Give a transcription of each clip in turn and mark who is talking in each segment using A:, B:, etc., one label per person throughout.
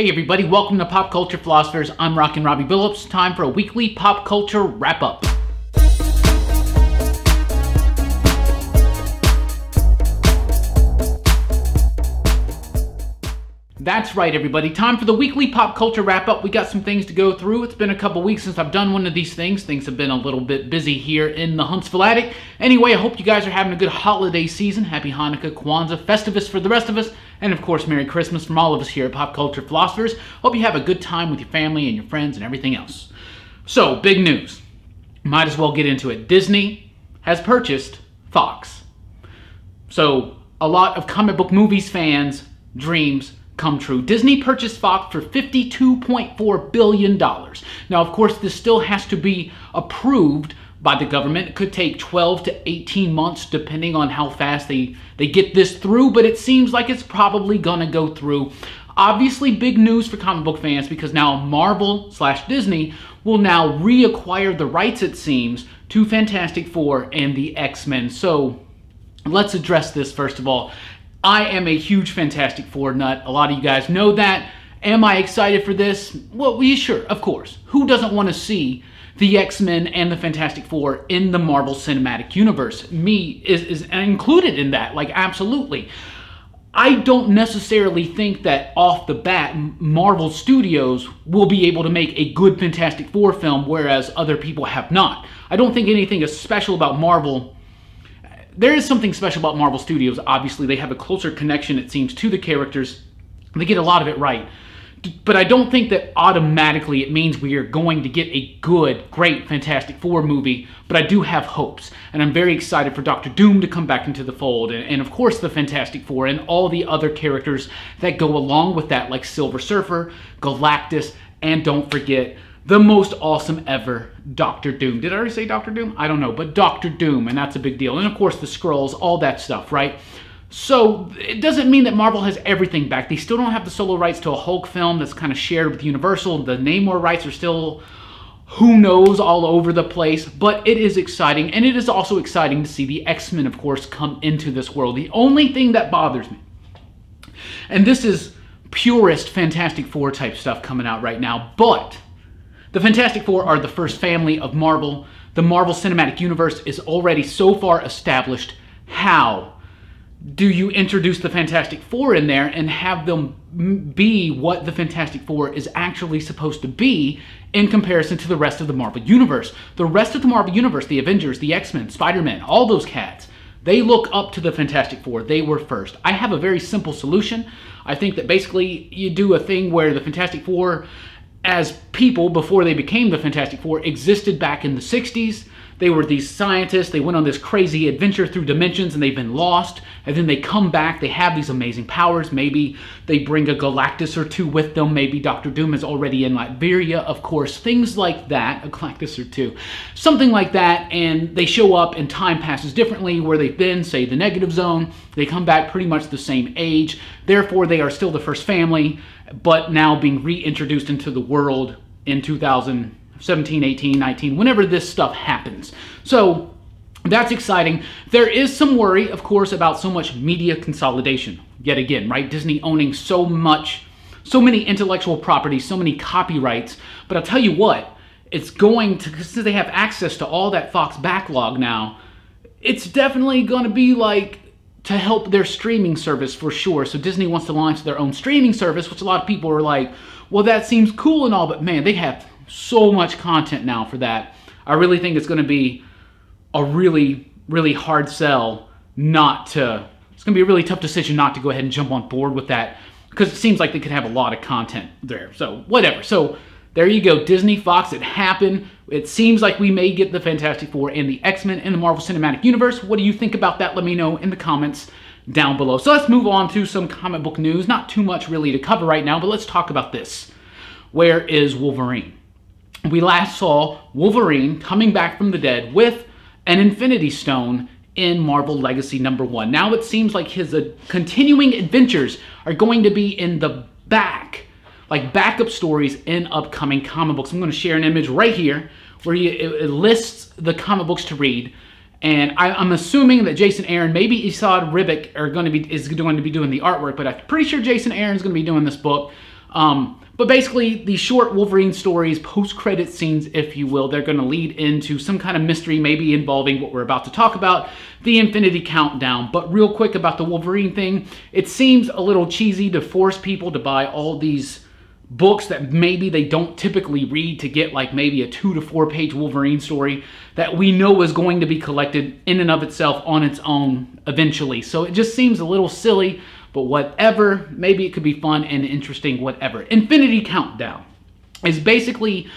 A: Hey everybody, welcome to Pop Culture Philosophers. I'm Rockin Robbie Billups. Time for a weekly pop culture wrap-up. That's right everybody, time for the weekly pop culture wrap-up. We got some things to go through. It's been a couple weeks since I've done one of these things. Things have been a little bit busy here in the Huntsville attic. Anyway, I hope you guys are having a good holiday season. Happy Hanukkah, Kwanzaa, Festivus for the rest of us, and of course Merry Christmas from all of us here at Pop Culture Philosophers. Hope you have a good time with your family and your friends and everything else. So, big news. Might as well get into it. Disney has purchased Fox. So, a lot of comic book movies fans' dreams come true. Disney purchased Fox for $52.4 billion. Now, of course, this still has to be approved by the government. It could take 12 to 18 months depending on how fast they get this through, but it seems like it's probably gonna go through. Obviously, big news for comic book fans because now Marvel/Disney will now reacquire the rights, it seems, to Fantastic Four and the X-Men. So let's address this first of all. I am a huge Fantastic Four nut. A lot of you guys know that. Am I excited for this? Well, sure, of course. Who doesn't want to see the X-Men and the Fantastic Four in the Marvel Cinematic Universe? Me is included in that, like absolutely. I don't necessarily think that off the bat Marvel Studios will be able to make a good Fantastic Four film, whereas other people have not. I don't think anything is special about Marvel. There is something special about Marvel Studios. Obviously, they have a closer connection, it seems, to the characters. They get a lot of it right. But I don't think that automatically it means we are going to get a good, great Fantastic Four movie. But I do have hopes. And I'm very excited for Doctor Doom to come back into the fold. And of course, the Fantastic Four and all the other characters that go along with that, like Silver Surfer, Galactus, and don't forget, the most awesome ever, Doctor Doom. Did I already say Doctor Doom? I don't know, but Doctor Doom, and that's a big deal. And of course the Skrulls, all that stuff, right? So it doesn't mean that Marvel has everything back. They still don't have the solo rights to a Hulk film that's kind of shared with Universal. The Namor rights are still, who knows, all over the place. But it is exciting, and it is also exciting to see the X-Men, of course, come into this world. The only thing that bothers me, and this is purest Fantastic Four type stuff coming out right now, but the Fantastic Four are the first family of Marvel. The Marvel Cinematic Universe is already so far established. How do you introduce the Fantastic Four in there and have them be what the Fantastic Four is actually supposed to be in comparison to the rest of the Marvel Universe? The rest of the Marvel Universe, the Avengers, the X-Men, Spider-Man, all those cats, they look up to the Fantastic Four. They were first. I have a very simple solution. I think that basically you do a thing where the Fantastic Four, as people before they became the Fantastic Four, existed back in the 60s. They were these scientists. They went on this crazy adventure through dimensions and they've been lost. And then they come back. They have these amazing powers. Maybe they bring a Galactus or two with them. Maybe Doctor Doom is already in Latveria, of course. Things like that. A Galactus or two. Something like that. And they show up and time passes differently where they've been, say, the Negative Zone. They come back pretty much the same age. Therefore, they are still the first family, but now being reintroduced into the world in 2017, 18, 19, whenever this stuff happens. So that's exciting. There is some worry, of course, about so much media consolidation. Yet again, right? Disney owning so many intellectual properties, so many copyrights. But I'll tell you what, it's going to, since they have access to all that Fox backlog now, it's definitely going to be like to help their streaming service for sure. So Disney wants to launch their own streaming service, which a lot of people are like, well, that seems cool and all, but man, they have so much content now for that. I really think it's going to be a really, really hard sell not to, it's going to be a really tough decision not to go ahead and jump on board with that because it seems like they could have a lot of content there. So whatever. So there you go, Disney, Fox, it happened. It seems like we may get the Fantastic Four and the X-Men in the Marvel Cinematic Universe. What do you think about that? Let me know in the comments down below. So let's move on to some comic book news. Not too much really to cover right now, but let's talk about this. Where is Wolverine? We last saw Wolverine coming back from the dead with an Infinity Stone in Marvel Legacy #1. Now it seems like his continuing adventures are going to be in the back, like backup stories in upcoming comic books. I'm going to share an image right here where it lists the comic books to read. And I'm assuming that Jason Aaron, maybe Esad Ribic is going to be doing the artwork, but I'm pretty sure Jason Aaron's going to be doing this book. But basically, the short Wolverine stories, post-credit scenes, if you will, they're going to lead into some kind of mystery, maybe involving what we're about to talk about, the Infinity Countdown. But real quick about the Wolverine thing, it seems a little cheesy to force people to buy all these books that maybe they don't typically read to get like maybe a 2 to 4 page Wolverine story that we know is going to be collected in and of itself on its own eventually. So it just seems a little silly. But whatever, maybe it could be fun and interesting, whatever. Infinity Countdown is basically,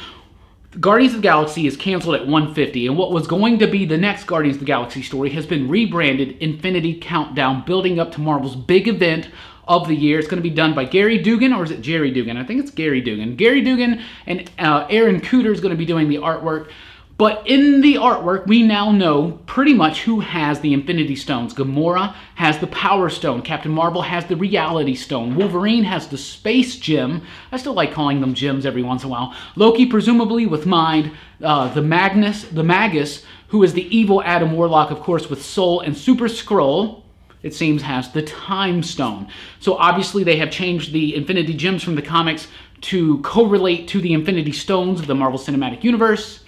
A: Guardians of the Galaxy is canceled at 150, and what was going to be the next Guardians of the Galaxy story has been rebranded Infinity Countdown, building up to Marvel's big event of the year. It's going to be done by Gary Dugan, or is it Jerry Dugan? I think it's Gary Dugan. Gary Dugan and Aaron Cooter is going to be doing the artwork. But in the artwork, we now know pretty much who has the Infinity Stones. Gamora has the Power Stone. Captain Marvel has the Reality Stone. Wolverine has the Space Gem. I still like calling them gems every once in a while. Loki, presumably with Mind. The Magus, who is the evil Adam Warlock, of course, with Soul. And Super Skrull, it seems, has the Time Stone. So obviously they have changed the Infinity Gems from the comics to correlate to the Infinity Stones of the Marvel Cinematic Universe.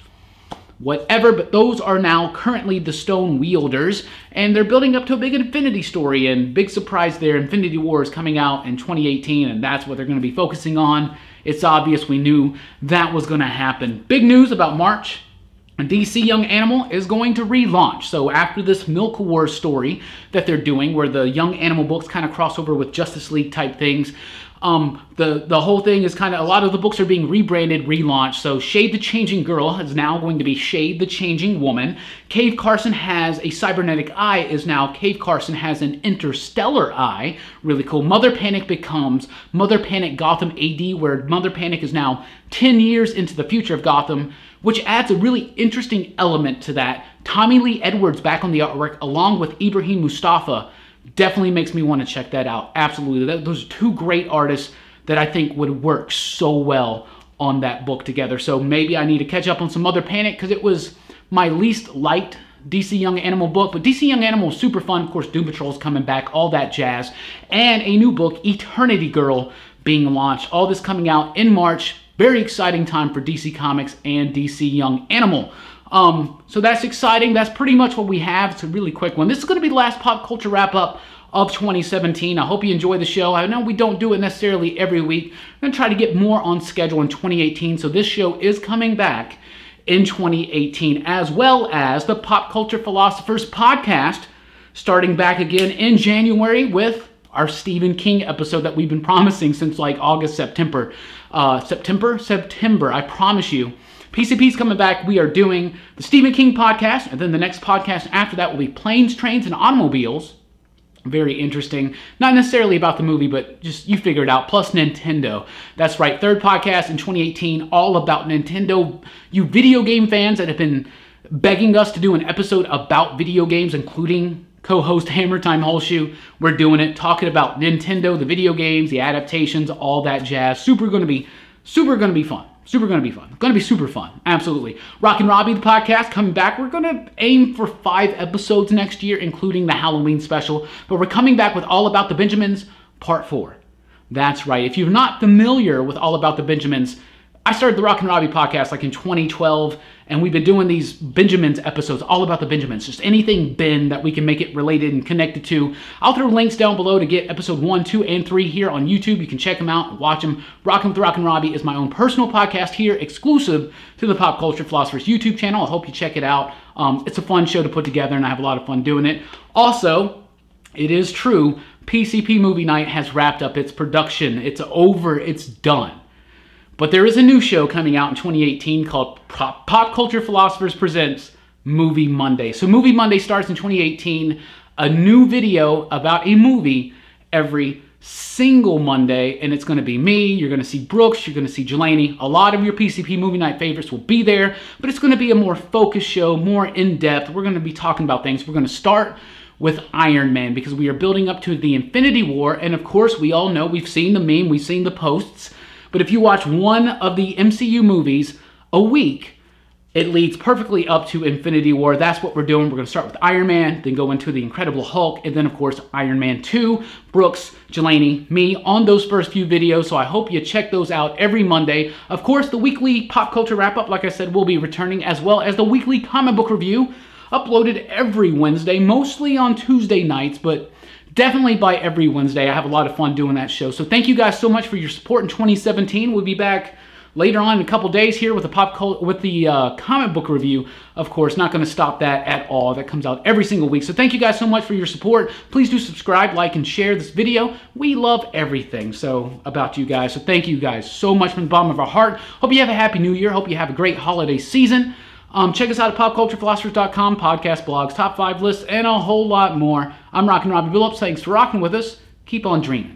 A: Whatever, but those are now currently the Stone Wielders, and they're building up to a big Infinity story, and big surprise there, Infinity War is coming out in 2018, and that's what they're going to be focusing on. It's obvious, we knew that was going to happen. Big news about March, DC Young Animal is going to relaunch. So after this Milk Wars story that they're doing, where the Young Animal books kind of cross over with Justice League type things, the whole thing is kind of, a lot of the books are being rebranded, relaunched. So Shade the Changing Girl is now going to be Shade the Changing Woman. Cave Carson has a cybernetic eye is now Cave Carson has an interstellar eye. Really cool. Mother Panic becomes Mother Panic Gotham AD, where Mother Panic is now 10 years into the future of Gotham, which adds a really interesting element to that. Tommy Lee Edwards back on the artwork, along with Ibrahim Mustafa. Definitely makes me want to check that out. Absolutely. Those are two great artists that I think would work so well on that book together. So maybe I need to catch up on some Mother Panic, because it was my least liked DC Young Animal book. But DC Young Animal is super fun. Of course, Doom Patrol's coming back, all that jazz. And a new book, Eternity Girl, being launched. All this coming out in March. Very exciting time for DC Comics and DC Young Animal. So that's exciting. That's pretty much what we have. It's a really quick one. This is going to be the last pop culture wrap-up of 2017. I hope you enjoy the show. I know we don't do it necessarily every week. I'm going to try to get more on schedule in 2018. So this show is coming back in 2018, as well as the Pop Culture Philosophers podcast, starting back again in January with our Stephen King episode that we've been promising since like August, September. September, I promise you. PCP's coming back. We are doing the Stephen King podcast, and then the next podcast after that will be Planes, Trains, and Automobiles. Very interesting. Not necessarily about the movie, but just you figure it out. Plus Nintendo. That's right. Third podcast in 2018, all about Nintendo. You video game fans that have been begging us to do an episode about video games, including co-host Hammer Time Holshoe. We're doing it, talking about Nintendo, the video games, the adaptations, all that jazz. Super gonna be fun. Super going to be fun. Going to be super fun. Absolutely. Rockin Robbie, the podcast, coming back. We're going to aim for 5 episodes next year, including the Halloween special. But we're coming back with All About the Benjamins, Part 4. That's right. If you're not familiar with All About the Benjamins, I started the Rockin Robbie podcast like in 2012, and we've been doing these Benjamins episodes, all about the Benjamins. Just anything Ben that we can make it related and connected to. I'll throw links down below to get episode 1, 2, and 3 here on YouTube. You can check them out and watch them. Rockin' with Rockin' Robbie is my own personal podcast here, exclusive to the Pop Culture Philosophers YouTube channel. I hope you check it out. It's a fun show to put together, and I have a lot of fun doing it. Also, it is true, PCP Movie Night has wrapped up its production. It's over. It's done. But there is a new show coming out in 2018 called Pop Culture Philosophers Presents Movie Monday. So Movie Monday starts in 2018, a new video about a movie every single Monday, and it's going to be me, you're going to see Brooks, you're going to see Jelani. A lot of your PCP Movie Night favorites will be there, but it's going to be a more focused show, more in-depth. We're going to be talking about things. We're going to start with Iron Man because we are building up to the Infinity War, and of course, we all know, we've seen the meme, we've seen the posts. But if you watch one of the MCU movies a week, it leads perfectly up to Infinity War. That's what we're doing. We're going to start with Iron Man, then go into the Incredible Hulk, and then, of course, Iron Man 2, Brooks, Jelani, me on those first few videos. So I hope you check those out every Monday. Of course, the weekly pop culture wrap-up, like I said, will be returning, as well as the weekly comic book review, uploaded every Wednesday, mostly on Tuesday nights, but definitely by every Wednesday. I have a lot of fun doing that show. So thank you guys so much for your support in 2017. We'll be back later on in a couple days here with the comic book review. Of course, not going to stop that at all. That comes out every single week. So thank you guys so much for your support. Please do subscribe, like, and share this video. We love everything about you guys. So thank you guys so much from the bottom of our heart. Hope you have a happy new year. Hope you have a great holiday season. Check us out at popculturephilosophers.com, podcast blogs, top 5 lists, and a whole lot more. I'm Rockin Robbie Billups. Thanks for rocking with us. Keep on dreaming.